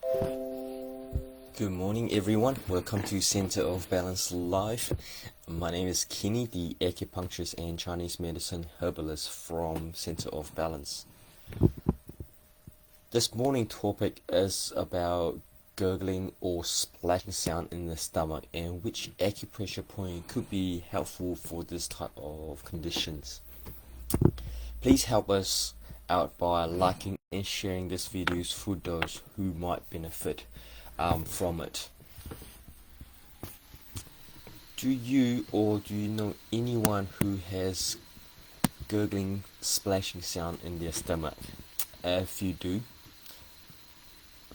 Good morning everyone, welcome to Center of Balance Live. My name is Kenny, the acupuncturist and Chinese medicine herbalist from Center of Balance. This morning topic is about gurgling or splashing sound in the stomach and which acupressure point could be helpful for this type of conditions. Please help us out by liking and sharing this video for those who might benefit from it. Do you know anyone who has gurgling, splashing sound in their stomach? If you do,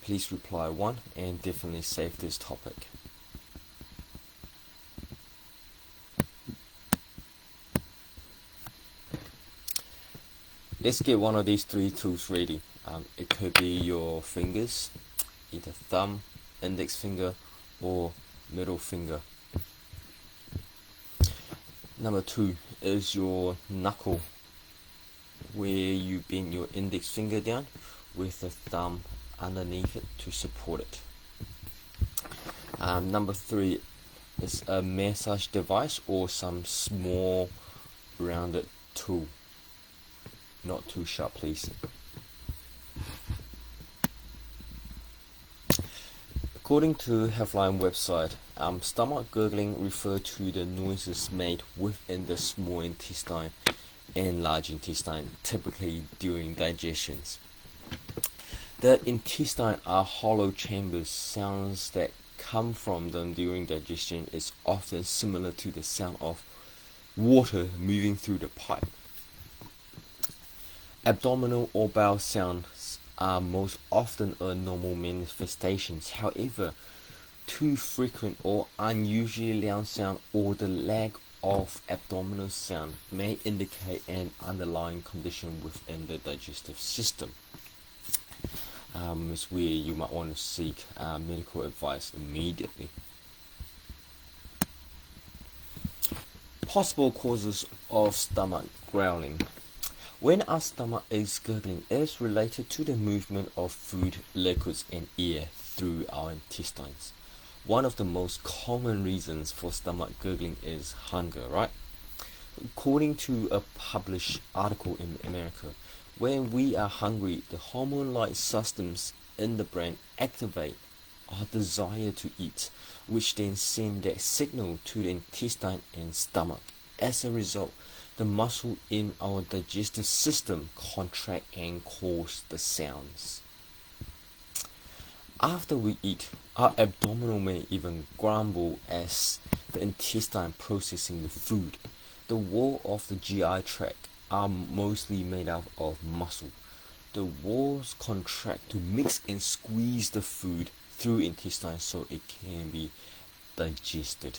please reply 1 and definitely save this topic. Let's get one of these 3 tools ready. It could be your fingers, either thumb, index finger or middle finger. Number 2 is your knuckle, where you bend your index finger down with the thumb underneath it to support it. Number 3 is a massage device or some small rounded tool. Not too sharp, please. According to Healthline website, stomach gurgling refer to the noises made within the small intestine and large intestine, typically during digestions. The intestine are hollow chambers. Sounds that come from them during digestion is often similar to the sound of water moving through the pipe. Abdominal or bowel sounds are most often a normal manifestations. However, too frequent or unusually loud sound or the lack of abdominal sound may indicate an underlying condition within the digestive system. It's where you might want to seek medical advice immediately. Possible causes of stomach growling. When our stomach is gurgling, it is related to the movement of food, liquids and air through our intestines. One of the most common reasons for stomach gurgling is hunger, right? According to a published article in America, when we are hungry, the hormone-like systems in the brain activate our desire to eat, which then send that signal to the intestine and stomach. As a result, the muscle in our digestive system contract and cause the sounds. After we eat, our abdominal may even grumble as the intestine processing the food. The wall of the GI tract are mostly made up of muscle. The walls contract to mix and squeeze the food through intestine so it can be digested.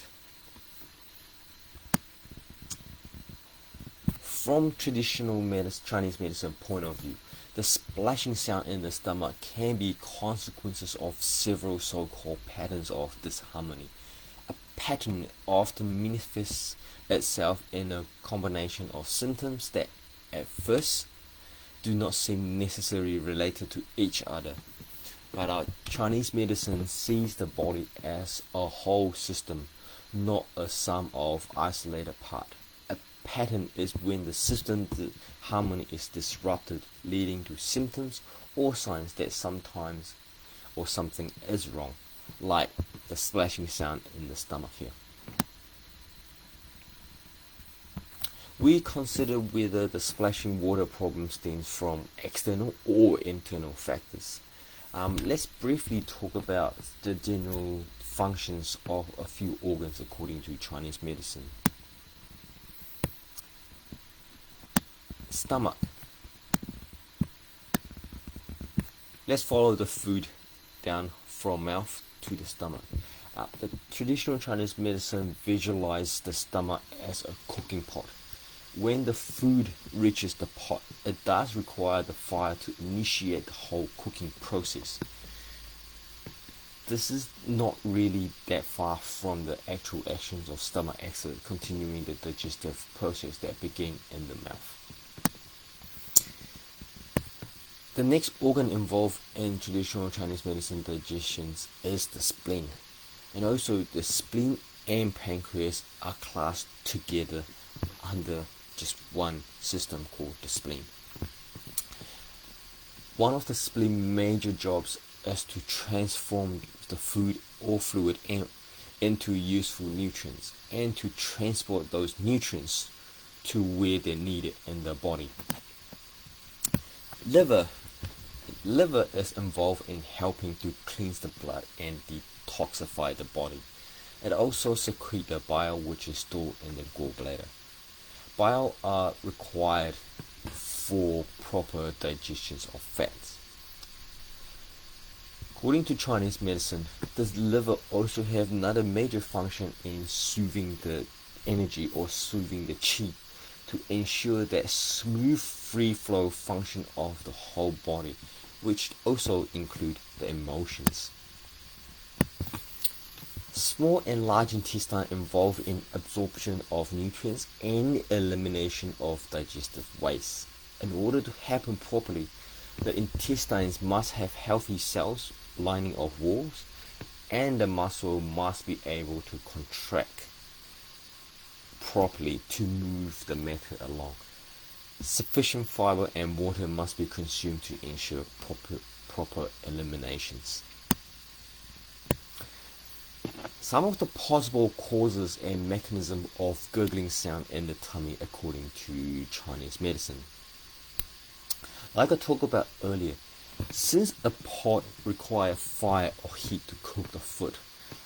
From traditional Chinese medicine point of view, the splashing sound in the stomach can be consequences of several so-called patterns of disharmony. A pattern often manifests itself in a combination of symptoms that at first do not seem necessarily related to each other. But our Chinese medicine sees the body as a whole system, not a sum of isolated parts. Pattern is when the system harmony is disrupted, leading to symptoms or signs that sometimes or something is wrong, like the splashing sound in the stomach here. We consider whether the splashing water problem stems from external or internal factors. Let's briefly talk about the general functions of a few organs according to Chinese medicine. Stomach. Let's follow the food down from mouth to the stomach. The traditional Chinese medicine visualizes the stomach as a cooking pot. When the food reaches the pot, it does require the fire to initiate the whole cooking process. This is not really that far from the actual actions of stomach acid continuing the digestive process that begin in the mouth. The next organ involved in traditional Chinese medicine digestions is the spleen. And also the spleen and pancreas are classed together under just one system called the spleen. One of the spleens' major jobs is to transform the food or fluid into useful nutrients and to transport those nutrients to where they're needed in the body. Liver is involved in helping to cleanse the blood and detoxify the body. It also secretes the bile which is stored in the gallbladder. Bile are required for proper digestion of fats. According to Chinese medicine, the liver also have another major function in soothing the energy or soothing the qi to ensure that smooth free flow function of the whole body, which also include the emotions. Small and large intestine involved in absorption of nutrients and elimination of digestive waste. In order to happen properly, the intestines must have healthy cells lining of walls, and the muscle must be able to contract properly to move the matter along. Sufficient fiber and water must be consumed to ensure proper eliminations. Some of the possible causes and mechanism of gurgling sound in the tummy according to Chinese medicine. Like I talked about earlier, since a pot requires fire or heat to cook the food,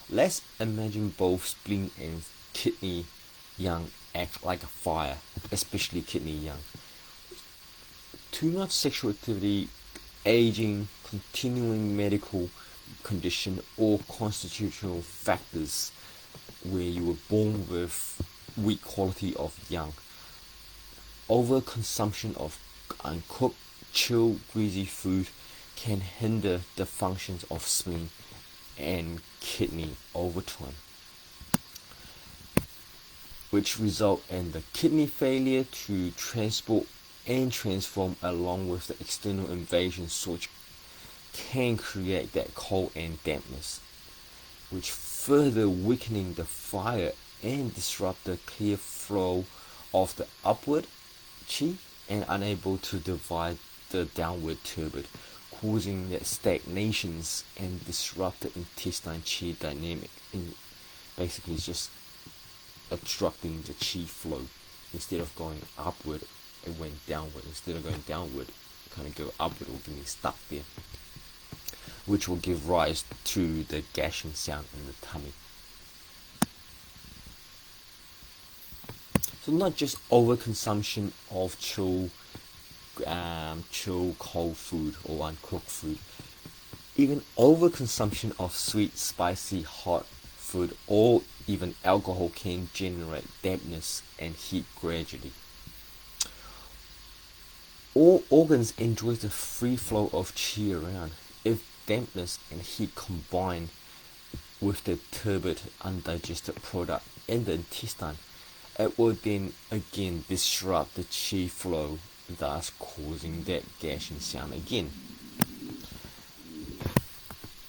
let's imagine both spleen and kidney yang act like a fire, especially kidney yang. Too much sexual activity, aging, continuing medical condition, or constitutional factors where you were born with weak quality of yang. Overconsumption of uncooked, chilled, greasy food can hinder the functions of spleen and kidney over time, which result in the kidney failure to transport and transform along with the external invasion, which can create that cold and dampness, which further weakening the fire and disrupt the clear flow of the upward qi and unable to divide the downward turbid, causing that stagnations and disrupt the intestine qi dynamic. And basically it's just obstructing the qi flow. Instead of going upward, it went downward. Instead of going downward, it kind of go upward or getting stuck there, which will give rise to the gashing sound in the tummy. So not just overconsumption of chill cold food or uncooked food, even overconsumption of sweet, spicy, hot food or even alcohol can generate dampness and heat gradually. All organs enjoy the free flow of qi around. If dampness and heat combine with the turbid, undigested product in the intestine, it will then again disrupt the qi flow, thus causing that gashing sound again.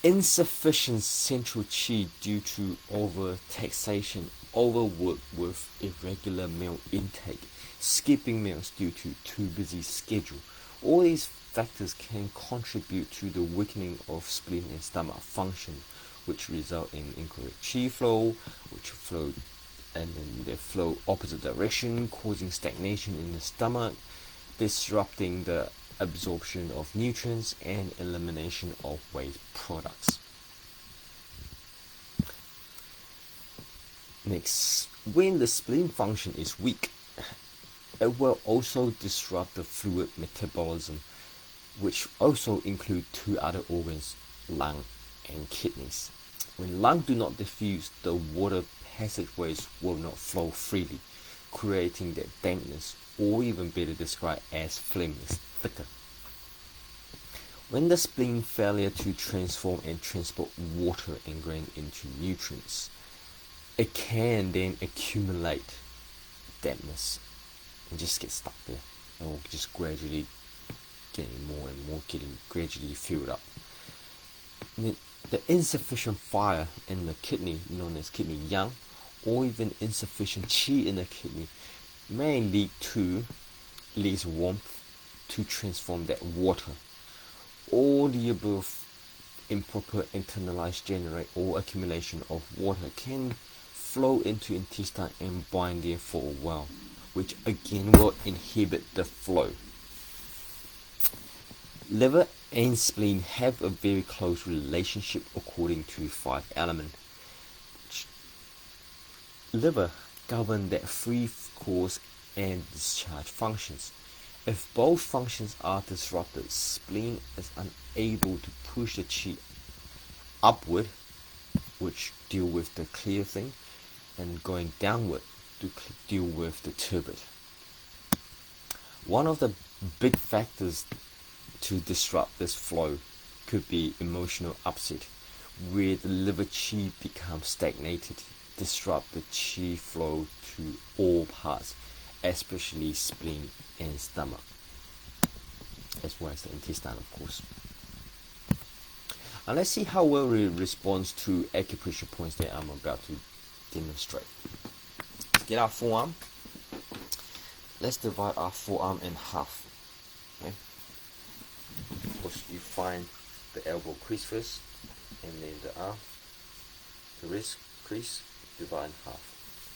Insufficient central qi due to over-taxation, overwork with irregular meal intake, skipping meals due to too busy schedule. All these factors can contribute to the weakening of spleen and stomach function, which result in incorrect qi flow, which flow and then they flow opposite direction, causing stagnation in the stomach, disrupting the absorption of nutrients and elimination of waste products. Next, when the spleen function is weak, it will also disrupt the fluid metabolism, which also include two other organs, lung and kidneys. When lungs do not diffuse, the water passageways will not flow freely, creating that dampness, or even better described as phlegm is thicker. When the spleen failure to transform and transport water and grain into nutrients, it can then accumulate dampness and just get stuck there, or just gradually getting more and more, getting gradually filled up. And the insufficient fire in the kidney, known as kidney yang, or even insufficient qi in the kidney, may lead to less warmth to transform that water. All the above improper internalized generate or accumulation of water can flow into intestine and bind there for a while, which again will inhibit the flow. Liver and spleen have a very close relationship according to 5 elements. Liver govern that free course and discharge functions. If both functions are disrupted, spleen is unable to push the chi upward, which deal with the clear thing, and going downward to deal with the turbid. One of the big factors to disrupt this flow could be emotional upset, where the liver chi becomes stagnated, disrupt the chi flow to all parts, especially spleen and stomach, as well as the intestine, of course. And let's see how well it responds to acupressure points that I'm about to demonstrate. Let's get our forearm. Let's divide our forearm in half. Okay. Of course, you find the elbow crease first, and then the arm, the wrist crease, divide in half.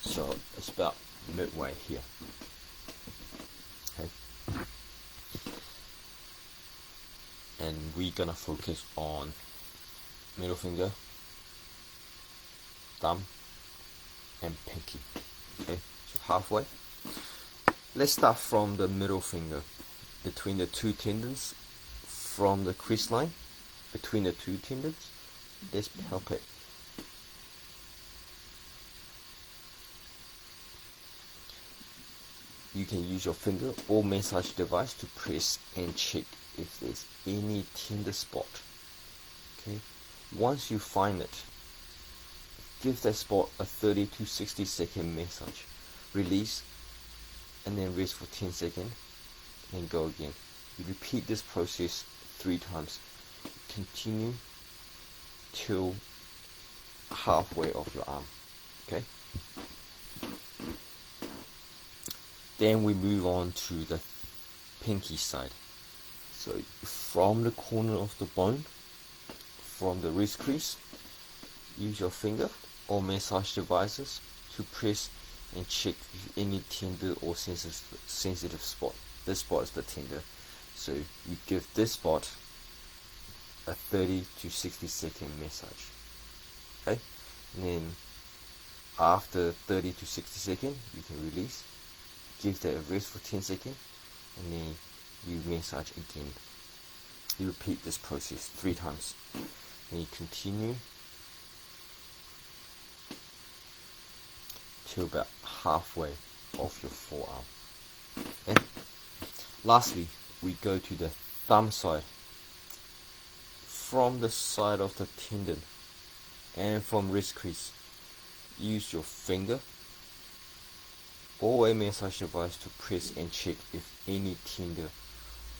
So it's about midway here. Okay. And we're gonna focus on middle finger, thumb, and pinky. Okay, so halfway. Let's start from the middle finger, between the two tendons, from the crease line, between the two tendons. Let's palpate. You can use your finger or massage device to press and check if there's any tender spot. Okay, once you find it, give that spot a 30 to 60 second massage. Release and then rest for 10 seconds and go again. You repeat this process 3 times. Continue till halfway of your arm. Okay. Then we move on to the pinky side. So from the corner of the bone, from the wrist crease, use your finger or massage devices to press and check if any tender or sensitive spot. This spot is the tender. So you give this spot a 30 to 60 second massage. Okay? And then after 30 to 60 seconds, you can release. Give that a rest for 10 seconds, and then you massage again. You repeat this process 3 times. And you continue to about halfway of your forearm. Okay? Lastly, we go to the thumb side. From the side of the tendon and from wrist crease, use your finger or a massage device to press and check if any tender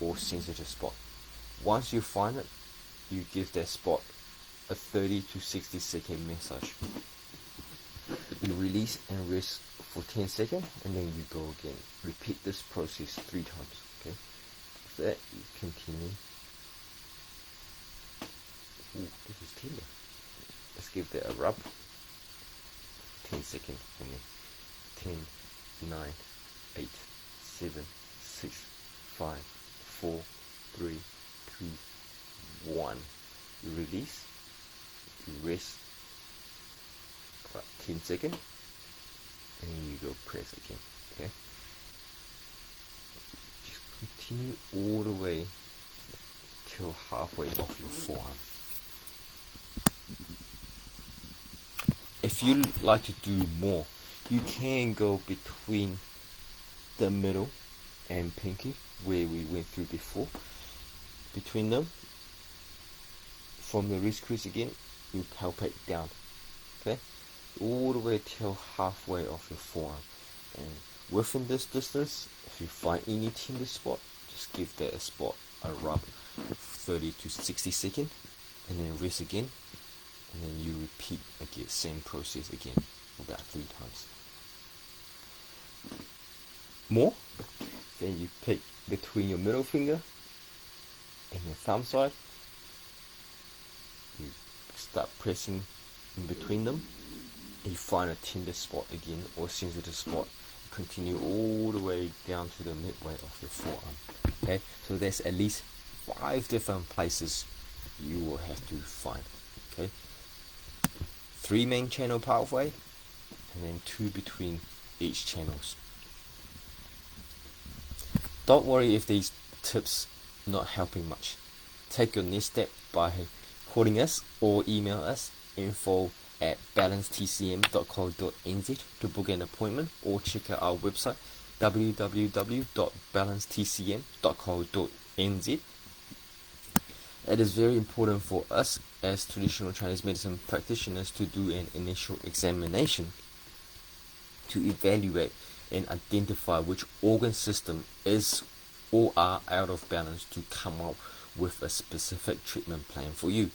or sensitive spot. Once you find it, you give that spot a 30 to 60 second massage. You release and rest for 10 seconds, and then you go again. Repeat this process 3 times. Okay. After that, you continue. Ooh, this is tender. Let's give that a rub. 10 seconds for me. 10, 9, 8, 7, 6, 5, 4, 3, 2, 1. You release. You rest. About 10 seconds. And then you go press again. Okay. Just continue all the way till halfway off your forearm. If you like to do more, you can go between the middle and pinky, where we went through before. Between them, from the wrist crease again, you palpate down. Okay, all the way till halfway of your forearm. And within this distance, if you find any tender spot, just give that a spot a rub 30 to 60 seconds, and then rest again, and then you repeat again, same process again about 3 times. More, then you pick between your middle finger and your thumb side, you start pressing in between them, and you find a tender spot again or sensitive spot. Continue all the way down to the midway of your forearm. Okay, so there's at least 5 different places you will have to find. Okay, 3 main channel pathway, and then 2 between each channels. Don't worry if these tips not helping much. Take your next step by calling us or email us info@balancetcm.co.nz to book an appointment, or check out our website www.balancetcm.co.nz. It is very important for us as traditional Chinese medicine practitioners to do an initial examination to evaluate and identify which organ system is or are out of balance to come up with a specific treatment plan for you.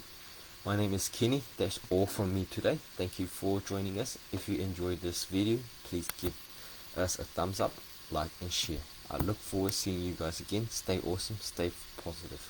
My name is Kenny. That's all from me today. Thank you for joining us. If you enjoyed this video, please give us a thumbs up, like and share. I look forward to seeing you guys again. Stay awesome, stay positive.